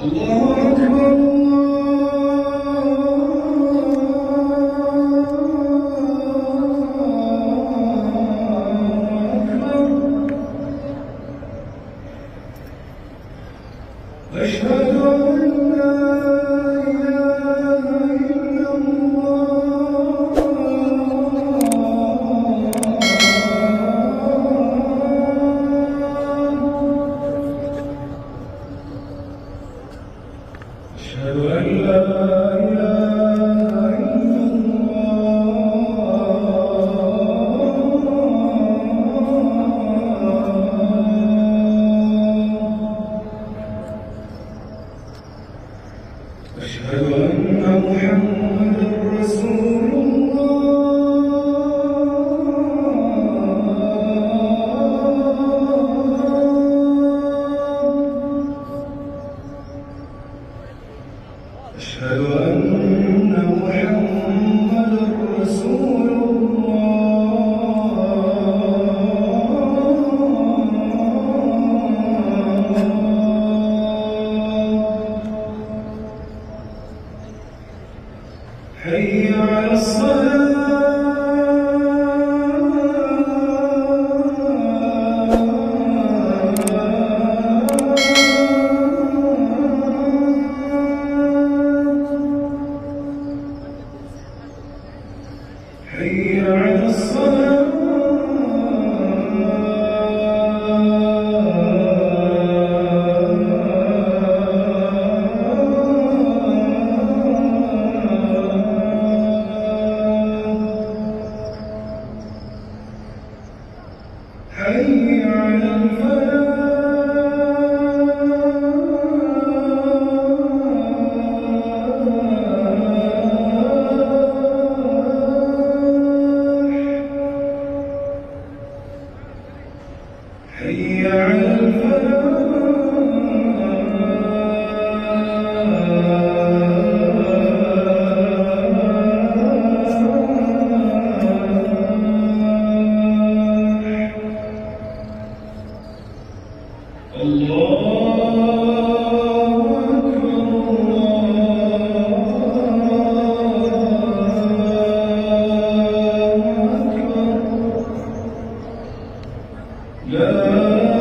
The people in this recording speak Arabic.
الله أكبر. أشهد أن لا إله إلا الله. أشهد أن لا إله إلا أشهد أن محمدًا رسول الله. أشهد أن محمدًا رسول حي على الصلاة. حي على الصلاة. حي على الفلاح. حي على الفلاح. الله أكبر. الله أكبر. لا